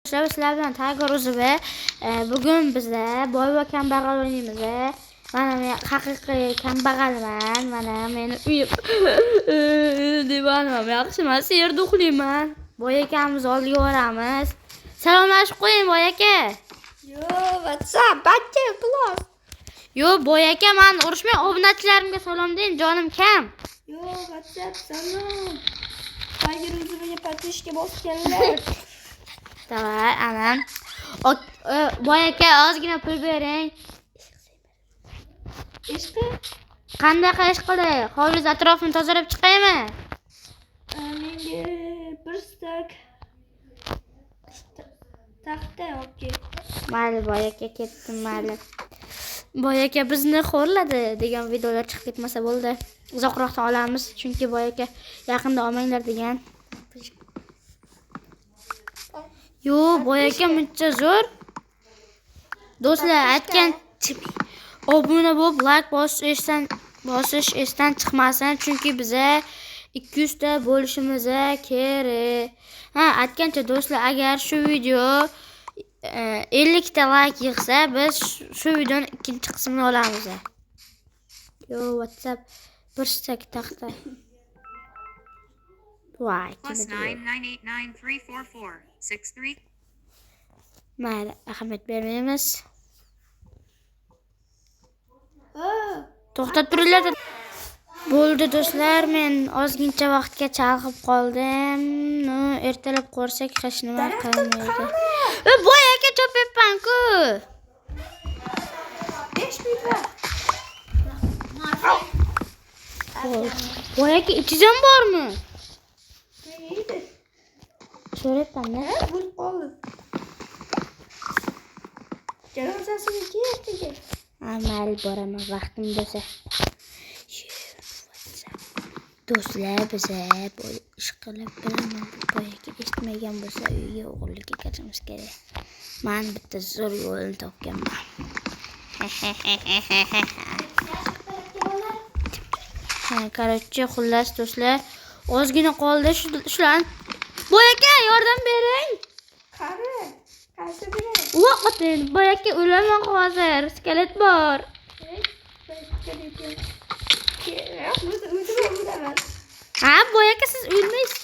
Sizlar bilan Tiger Uzib bugun bizda boy va kambag'al o'ynaymiz. Mana men haqiqiy kambag'alman. Mana meni uyim divanam yaxshi emas, yerda uxlayman. Boy akamiz oldiga boramiz. Salomlashib qo'ying boy aka. Yo, what's up, bacha, plus. Yo, boy aka, men urushmay obunachilarimga salom deyin, jonim kam. Yo, what's up, salom. Tiger Uzibga patishga bosganlar. Davay, anan. Boy aka, ozgina pul bering. Ishqi? Qanday ish qilay? Hovliz atrofini tozalab chiqaymi? Menga bir stak taxta olib. Mayli boy aka, ketdim mayli. Boy aka bizni xo'rladi degan videolar chiqib ketmasa bo'ldi. Uzoqroqdan olamiz, chunki boy aka yaqinda olmanglar degan. Yo, boy aka muncha zo'r. Do'stlar, aytgan obuna bo'lib, like bosish esdan chiqmasin, chunki biza 200 ta bo'lishimiz kerak. Aytgancha do'stlar, agar shu video 50 ta like yig'sa, biz shu videoning ikkinchi qismini olamiz. Yo, WhatsApp bir stak taxta. Voy, +998934463. mayli, ahamiyat bermaymiz. To'xtab turinglar. Bo'ldi do'stlar, men ozgincha vaqtga chalg'ib qoldim. Ertalab ko'rsak hech nima qilmaydi. Boy aka chopyapman-ku. 5 minut. Boy aka, ichizam bormi? Neydi? So'rayapman-da. Bo'lib qoldi. Janozasiga ketdi. Mayli, boraman vaqtim bo'lsa. Do'stlar, biza bu ish qilib bilaman. Boy aka eshitmagan bo'lsa, uyga o'g'irlikka kirishimiz kerak. Men bitta zo'r yo'lni topganman. Короче, xullas do'stlar, ozgina qoldi shularni. Boy aka, yordam bering. Qari, qaysi biri? O'qotin, boy aka o'laman hozir, skelet bor. Boy aka, siz o'lmaysiz.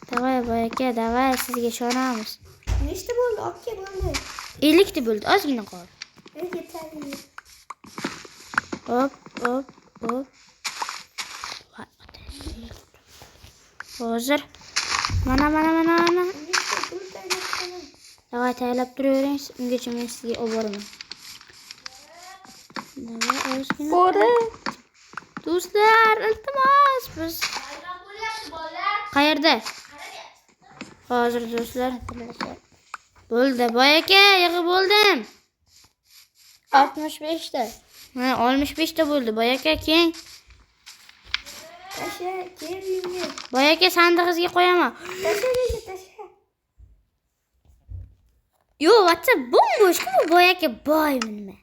Davay boy aka, davay, sizga ishonamiz. Nechta bo'ldi? Okey, bo'ldi. 50 ta bo'ldi, ozgina qoldi. Yetarli. Hop. Hozir. Mana. Davay taylab turavering, ungacha men sizga olib boraman. Davay, ozgina. Bora. Do'stlar, iltimos, biz qayerda? Hozir do'stlar. Bo'ldi, boy aka, yig'ib bo'ldim. 65 ta. 65 ta bo'ldi. Boy aka, keng. Tasha, keling. Boy aka, sandig'ingizga qo'yaman. Tasha. Yo, WhatsApp bo'm-bo'sh-ku bu boy aka, boymi nima?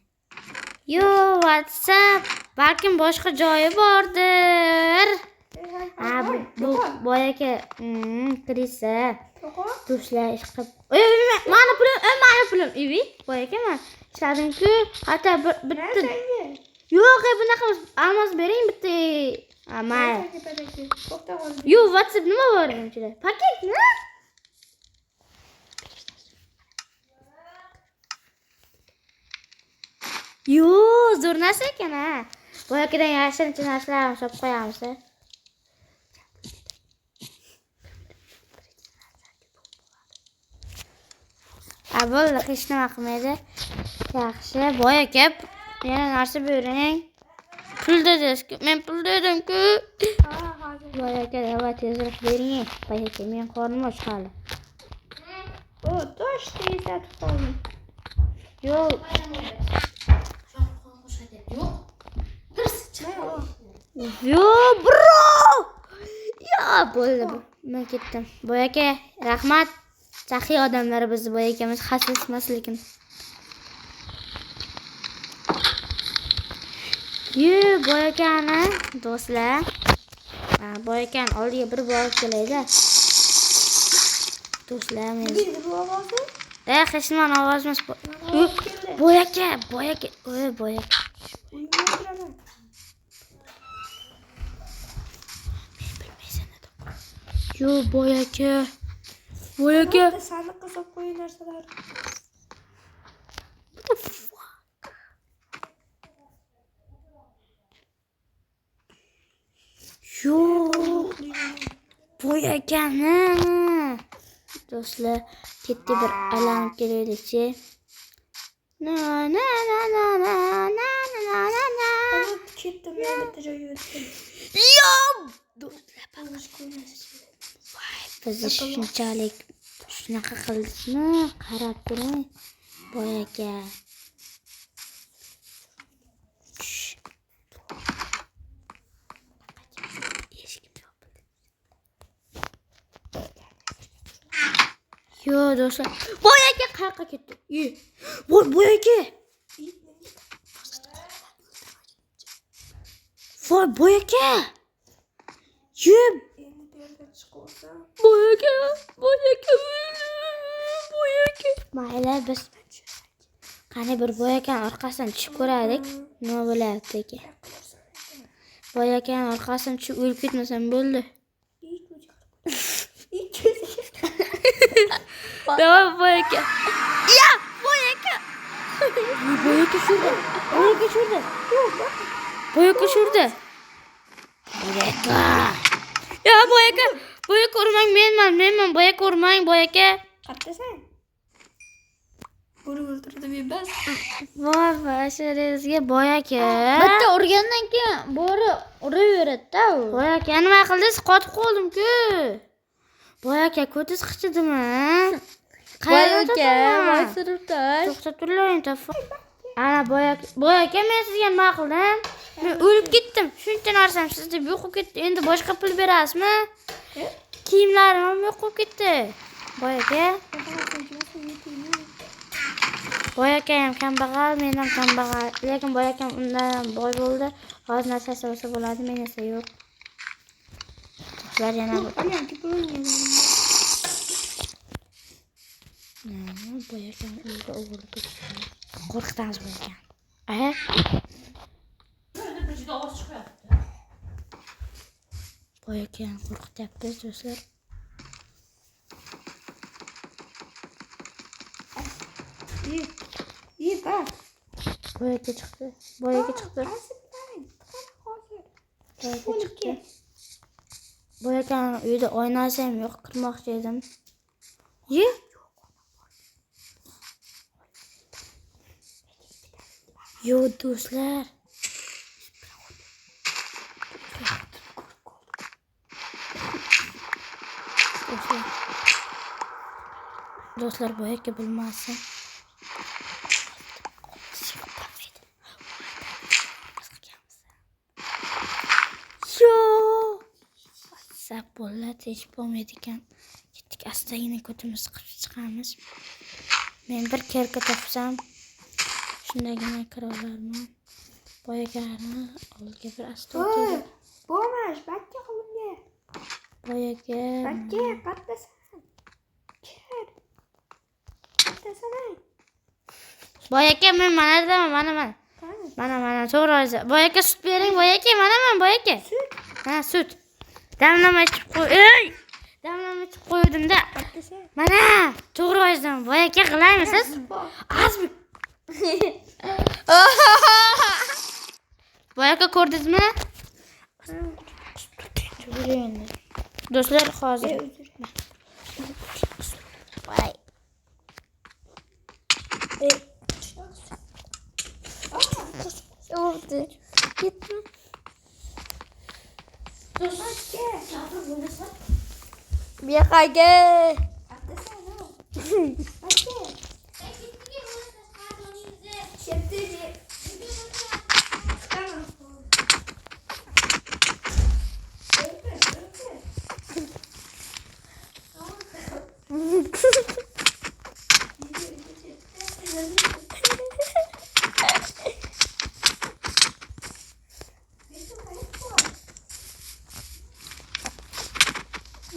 Yo, WhatsApp, balkim boshqa joyi bordir. Bu boy aka, kirisa. Do'stlar, ish qilib. Mani pulim. Boy aka, men ishladim-ku. Hatto bitta. Yo'q, bunaqa almos bering bitta. Mayli. Yo, WhatsApp nima bor buncha? Paketmi? Yo, zo'r narsa ekan ha. Boy akadan yashirincha narsalarni solib qo'yamiz. Bo'ldi, hech nima qilmaydi. Yaxshi, boy aka, yana narsa bering. Pul dedingiz-ku, men pul dedim-ku. Boy aka, davay tezroq bering. Boy aka, men qornim och hali. Tosh tezda qoldim. Yo'q. Yo, bro! Ya, bo'ldi bu. Men ketdim. Boy aka, rahmat. Saxiy odamlar biz boy akamiz xasismas lekin. Yo, boy akani do'stlar. Boy akani oldiga bir borib kelaydi. Do'stlar, men Neydi bu ovozi? hech nimani ovoz emas. Boyaka. Voy, boyaka. Uyimda o'tiraman. Yo, boyaka. Albatta, sandiqqa solib qo'ygan narsalar. What the fuck? Yo, boyakani. Do'stlar, ketdi bir aylanib kelaylikchi. Na. Ketdim, men bitta joyga o'tdim. Yo! Do'stlar, Bosh qo'ynasiz. biz shunchalik shunaqa qildikmi? Qarab turing. Boyaka. Yo, do'stlar. Boyaka qayerga ketdi? Boyaka. Voy, boyaka. Yeb. Endi bu yerdan chiqib olsam. Boyaka. Mayli, biz qani bir boyakani orqasidan tushib ko'raylik. Nima bo'lyapti ekan? Boyakani orqasidan tushib o'lib ketmasam bo'ldi. Давай, boyaka. Ya, boyaka. Boyaka şurada. Boyaka. Ya, boyaka. Boyaka urmang, menman. Boyaka urmang, boyaka. Qayerdasan? Bo'ri o'ldirdim emas. Voy, basharangizga boyaka. Bitta urgandan keyin bo'ri uraveradi-da u. Boyaka, nima qildingiz? Qotib qoldim-ku. Boyaka, ko'tingiz qichidimi? Boyaka, voy suribtosh. To'xtab turing, tafo. Ana boyaka, men sizga nima qildim? Men o'lib ketdim. Shuncha narsam sizda yo'q bo'lib ketdi. Endi boshqa pul berasizmi? Kiyimlarim ham yo'q bo'lib ketdi. Boyaka. Boyaka ham kambag'al, men ham kambag'al. Lekin boyakam undan boy bo'ldi. Hozir narsasi bo'lsa bo'ladi, men esa yo'q. Sizlar yana boyakam uyga o'g'irlab ketdi. Qo'rqitamiz boyakam. Boyakam qo'rqityapmiz, do'stlar. Bak. Boyaka chiqdi. Boyakani uyda oynasi ham yo'q, kirmoqchi edim. Yo, do'stlar. Do'stlar, boyaka bilmasin. Sap bo'ladi, hech bo'lmaydi ekan. Ketdik, astagina ko'timizni qilib chiqamiz. Men bir kerka topsam, shundagina kira olarman. Boyakani oldiga bir asta o'taylik. Bo'lmas, bakka qo'limga. Boyaka. Bakka, qayerdasan? Kel. Qayerdasan? Boyaka, men manadaman, mana. To'g'ri o'zi. Boyaka, sut bering, boyaka, manaman, boyaka. Sut? Ha, sut. Damlama ichib qo'ydim-da. Mana, to'g'ri o'zidan boyaka qilaymisiz? Azmi. Boyaka ko'rdingizmi? Do'stlar, hozir. Voy. Ketdi. Biyaqaga.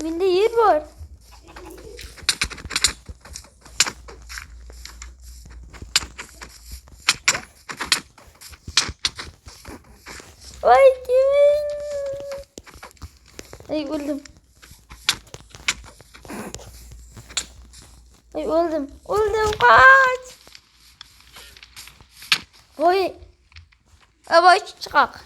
Menda yer bor. Vay kimin? Ay öldüm. Ay öldüm. Öldüm kaç. Vay. Yavaş çıkak.